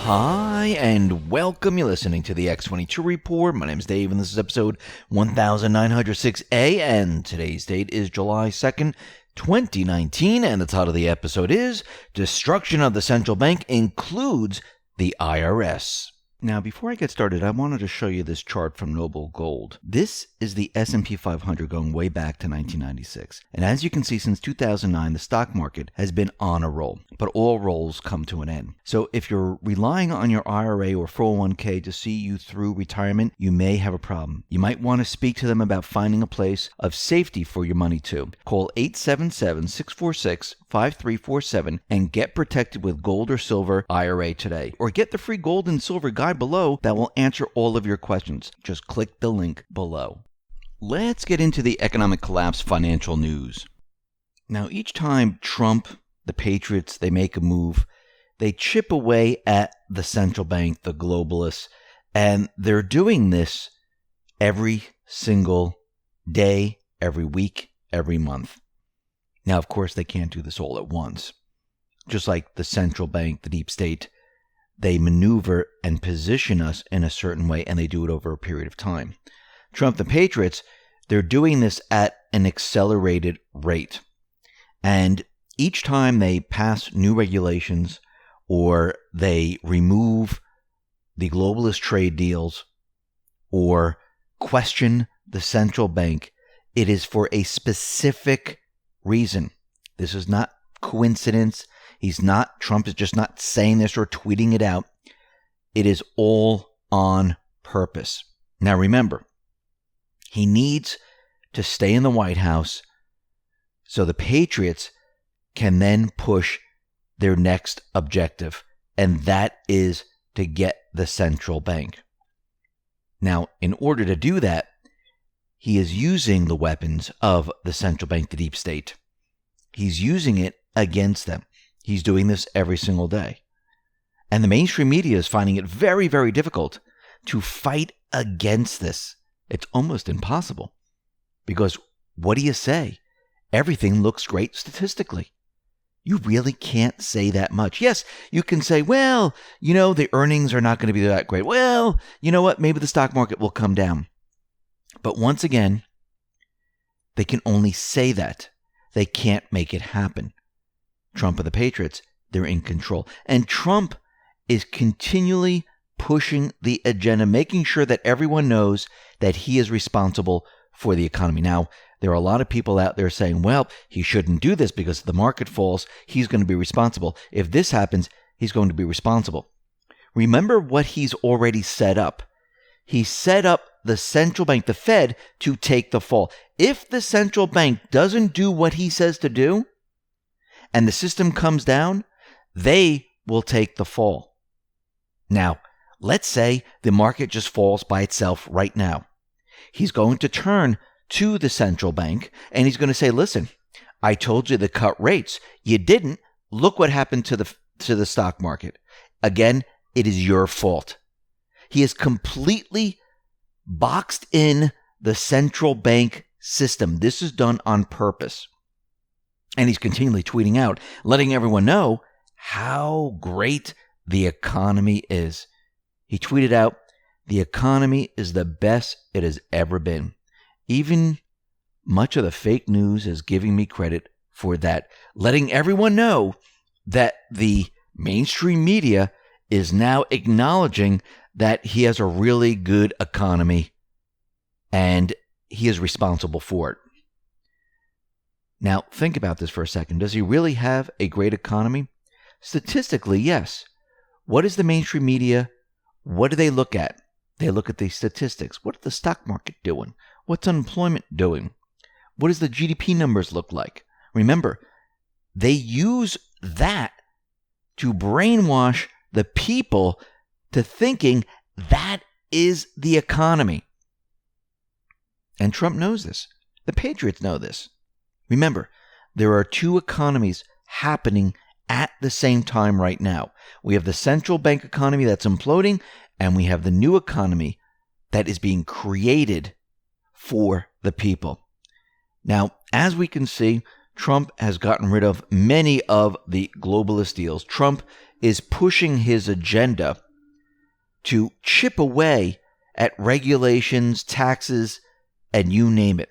Hi, and welcome. You're listening to the X22 Report. My name is Dave, and this is episode 1906A, and today's date is July 2nd, 2019, and the title of the episode is Destruction of the Central Bank Includes the IRS. Now, before I get started, I wanted to show you this chart from Noble Gold. This is the S&P 500 going way back to 1996. And as you can see, since 2009, the stock market has been on a roll. But all rolls come to an end. So if you're relying on your IRA or 401k to see you through retirement, you may have a problem. You might want to speak to them about finding a place of safety for your money too. Call 877-646-5347 and get protected with gold or silver IRA today. Or get the free gold and silver guide below that will answer all of your questions. Just click the link below. Let's get into the economic collapse financial news. Now, each time Trump, the Patriots, they make a move, they chip away at the central bank, the globalists, and they're doing this every single day, every week, every month. Now, of course, they can't do this all at once. Just like the central bank, the deep state, they maneuver and position us in a certain way, and they do it over a period of time. Trump, the Patriots, they're doing this at an accelerated rate. And each time they pass new regulations or they remove the globalist trade deals or question the central bank, it is for a specific reason. This is not coincidence. Trump is just not saying this or tweeting it out. It is all on purpose. Now remember, he needs to stay in the White House so the Patriots can then push their next objective, and that is to get the central bank. Now, in order to do that, he is using the weapons of the central bank, the deep state. He's using it against them. He's doing this every single day. And the mainstream media is finding it very, very difficult to fight against this. It's almost impossible. Because what do you say? Everything looks great statistically. You really can't say that much. Yes, you can say, well, the earnings are not going to be that great. Well, you know what? Maybe the stock market will come down. But once again, they can only say that. They can't make it happen. Trump and the Patriots, they're in control. And Trump is continually pushing the agenda, making sure that everyone knows that he is responsible for the economy. Now, there are a lot of people out there saying, well, he shouldn't do this because if the market falls, he's going to be responsible. If this happens, he's going to be responsible. Remember what he's already set up. He set up the central bank, the Fed, to take the fall. If the central bank doesn't do what he says to do, and the system comes down, they will take the fall. Now, let's say the market just falls by itself right now. He's going to turn to the central bank and he's going to say, listen, I told you to cut rates. You didn't. Look what happened to the stock market. Again, it is your fault. He has completely boxed in the central bank system. This is done on purpose. And he's continually tweeting out, letting everyone know how great the economy is. He tweeted out, the economy is the best it has ever been. Even much of the fake news is giving me credit for that, letting everyone know that the mainstream media is now acknowledging that he has a really good economy and he is responsible for it. Now, think about this for a second. Does he really have a great economy? Statistically, yes. What is the mainstream media? What do they look at? They look at the statistics. What is the stock market doing? What's unemployment doing? What does the GDP numbers look like? Remember, they use that to brainwash the people to thinking that is the economy. And Trump knows this. The Patriots know this. Remember, there are two economies happening at the same time right now. We have the central bank economy that's imploding, and we have the new economy that is being created for the people. Now, as we can see, Trump has gotten rid of many of the globalist deals. Trump is pushing his agenda to chip away at regulations, taxes, and you name it.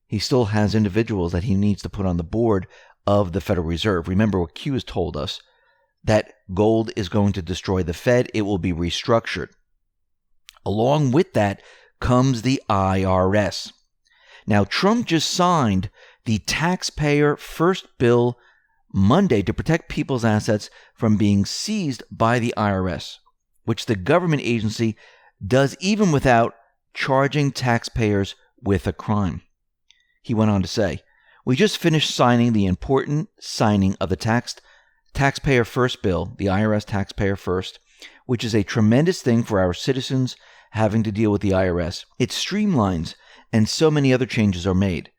He still has individuals that he needs to put on the board of the Federal Reserve. Remember what Q has told us, that gold is going to destroy the Fed. It will be restructured. Along with that comes the IRS. Now, Trump just signed the taxpayer first bill Monday to protect people's assets from being seized by the IRS, which the government agency does even without charging taxpayers with a crime. He went on to say, "We just finished signing the important signing of the taxpayer first bill, the IRS taxpayer first, which is a tremendous thing for our citizens having to deal with the IRS. It streamlines, and so many other changes are made.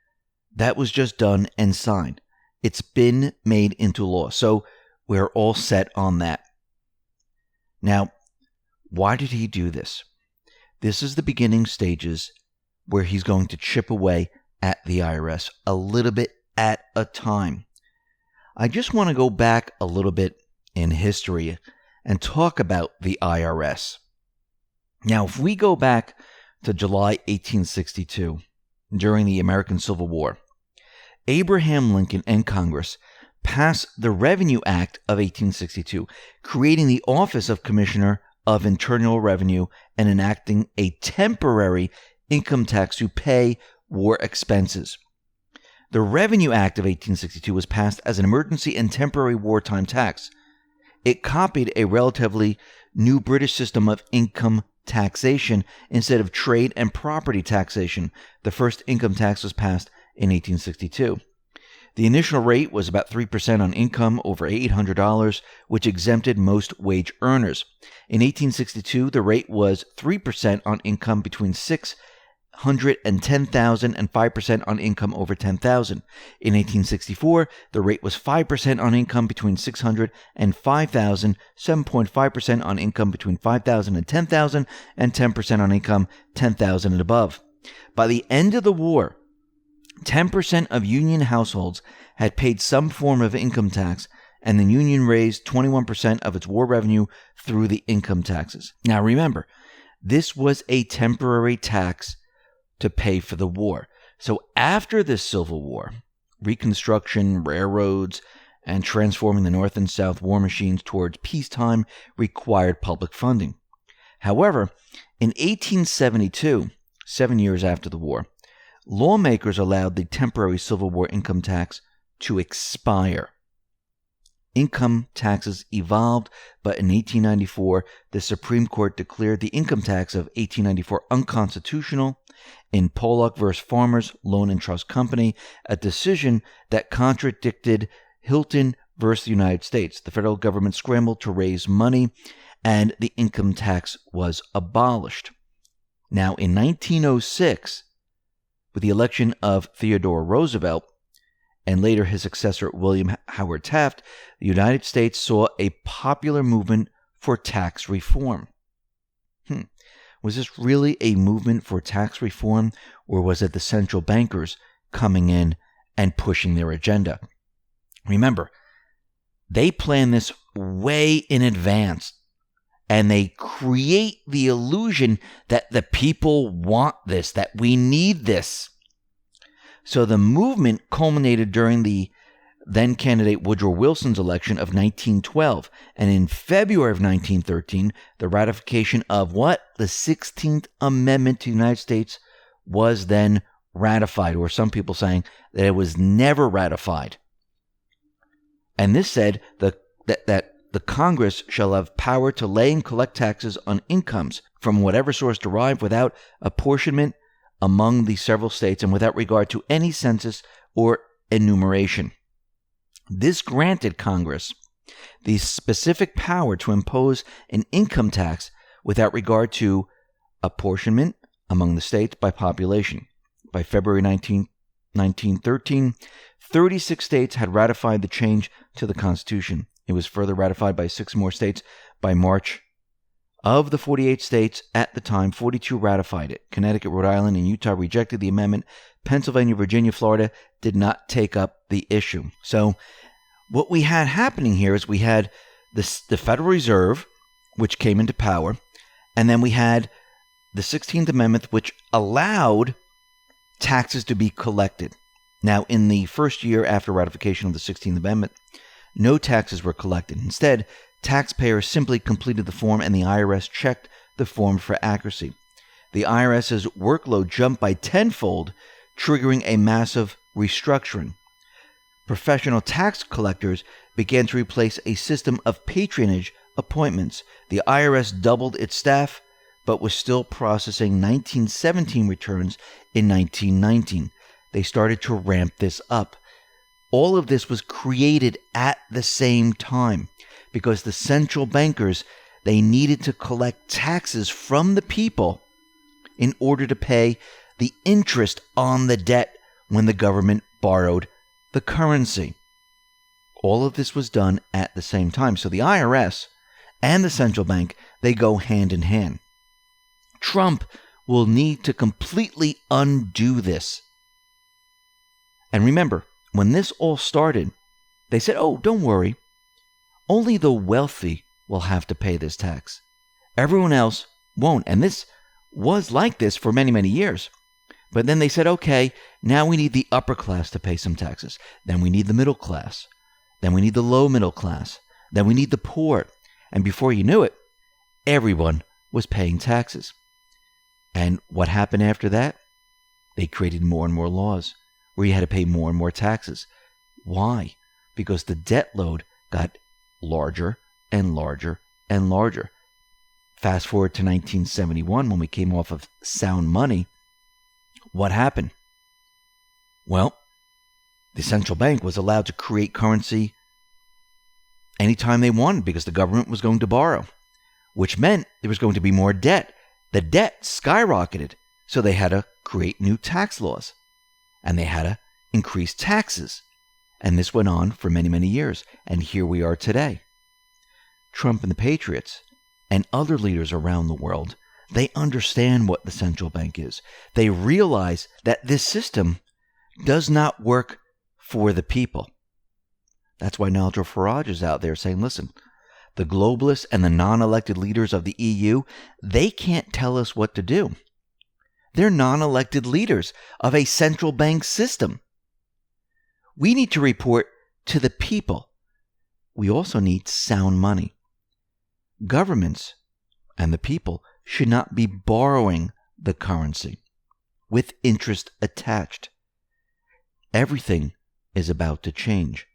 That was just done and signed. It's been made into law. So we're all set on that." Now, why did he do this? This is the beginning stages where he's going to chip away at the IRS a little bit at a time. I just want to go back a little bit in history and talk about the IRS. Now, if we go back to July 1862, during the American Civil War, Abraham Lincoln and Congress passed the Revenue Act of 1862, creating the Office of Commissioner of Internal Revenue and enacting a temporary income tax to pay war expenses. The Revenue Act of 1862 was passed as an emergency and temporary wartime tax. It copied a relatively new British system of income taxation instead of trade and property taxation. The first income tax was passed in 1862. The initial rate was about 3% on income over $800, which exempted most wage earners. In 1862, the rate was 3% on income between $600 and $10,000 and 5% on income over $10,000. In 1864, the rate was 5% on income between $600 and $5,000, 7.5% on income between $5,000 and $10,000, and 10% on income $10,000 and above. By the end of the war, 10% of Union households had paid some form of income tax, and the Union raised 21% of its war revenue through the income taxes. Now remember, this was a temporary tax to pay for the war. So after the Civil War, Reconstruction, railroads, and transforming the North and South war machines towards peacetime required public funding. However, in 1872, 7 years after the war, lawmakers allowed the temporary Civil War income tax to expire. Income taxes evolved, but in 1894, the Supreme Court declared the income tax of 1894 unconstitutional in Pollock v. Farmers Loan and Trust Company, a decision that contradicted Hilton v. the United States. The federal government scrambled to raise money, and the income tax was abolished. Now, in 1906, with the election of Theodore Roosevelt, and later his successor William Howard Taft, the United States saw a popular movement for tax reform. Was this really a movement for tax reform, or was it the central bankers coming in and pushing their agenda? Remember, they plan this way in advance, and they create the illusion that the people want this, that we need this. So the movement culminated during the then candidate Woodrow Wilson's election of 1912, and in February of 1913, the ratification of what? The 16th Amendment to the United States was then ratified, or some people saying that it was never ratified. And this said that the Congress shall have power to lay and collect taxes on incomes from whatever source derived without apportionment among the several states and without regard to any census or enumeration. This granted Congress the specific power to impose an income tax without regard to apportionment among the states by population. By February 19, 1913, 36 states had ratified the change to the Constitution. It was further ratified by 6 more states by March. Of the 48 states at the time, 42 ratified it. Connecticut, Rhode Island, and Utah rejected the amendment. Pennsylvania, Virginia, Florida did not take up the issue. So what we had happening here is we had the Federal Reserve, which came into power, and then we had the 16th Amendment, which allowed taxes to be collected. Now, in the first year after ratification of the 16th Amendment, no taxes were collected. Instead, taxpayers simply completed the form and the IRS checked the form for accuracy. The IRS's workload jumped by tenfold, triggering a massive restructuring. Professional tax collectors began to replace a system of patronage appointments. The IRS doubled its staff, but was still processing 1917 returns in 1919. They started to ramp this up. All of this was created at the same time because the central bankers, they needed to collect taxes from the people in order to pay the interest on the debt when the government borrowed the currency. All of this was done at the same time. So the IRS and the central bank, they go hand in hand. Trump will need to completely undo this. And remember, when this all started, they said, oh, don't worry. Only the wealthy will have to pay this tax. Everyone else won't. And this was like this for many, many years. But then they said, okay, now we need the upper class to pay some taxes. Then we need the middle class. Then we need the low middle class. Then we need the poor. And before you knew it, everyone was paying taxes. And what happened after that? They created more and more laws where you had to pay more and more taxes. Why? Because the debt load got larger and larger and larger. Fast forward to 1971 when we came off of sound money. What happened? Well, the central bank was allowed to create currency anytime they wanted because the government was going to borrow, which meant there was going to be more debt. The debt skyrocketed, so they had to create new tax laws, and they had to increase taxes. And this went on for many, many years, and here we are today. Trump and the Patriots and other leaders around the world, they understand what the central bank is. They realize that this system does not work for the people. That's why Nigel Farage is out there saying, listen, the globalists and the non-elected leaders of the EU, they can't tell us what to do. They're non-elected leaders of a central bank system. We need to report to the people. We also need sound money. Governments and the people should not be borrowing the currency with interest attached. Everything is about to change.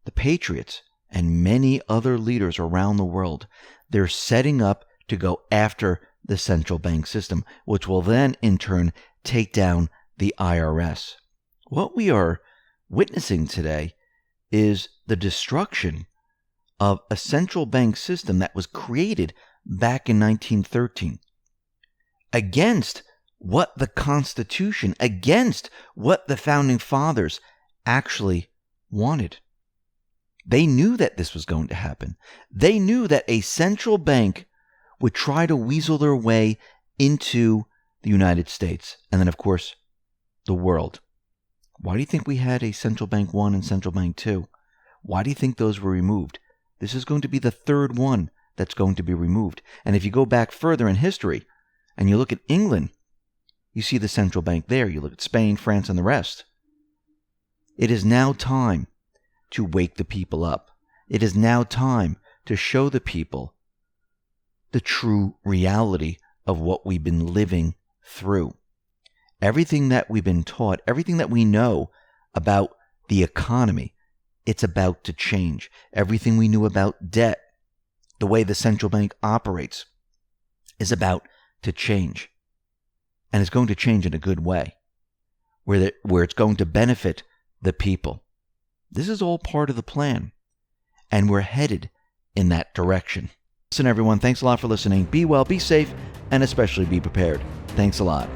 The Patriots and many other leaders around the world, they're setting up to go after the central bank system, which will then in turn take down the IRS. What we are witnessing today is the destruction of a central bank system that was created back in 1913 against what the Constitution, against what the Founding Fathers actually wanted. They knew that this was going to happen. They knew that a central bank would try to weasel their way into the United States and then, of course, the world. Why do you think we had a Central Bank 1 and Central Bank 2? Why do you think those were removed? This is going to be the third one that's going to be removed. And if you go back further in history and you look at England, you see the central bank there. You look at Spain, France, and the rest. It is now time to wake the people up. It is now time to show the people the true reality of what we've been living through. Everything that we've been taught, everything that we know about the economy, it's about to change. Everything we knew about debt, the way the central bank operates, is about to change. And it's going to change in a good way, where it's going to benefit the people. This is all part of the plan, and we're headed in that direction. Listen, everyone, thanks a lot for listening. Be well, be safe, and especially be prepared. Thanks a lot.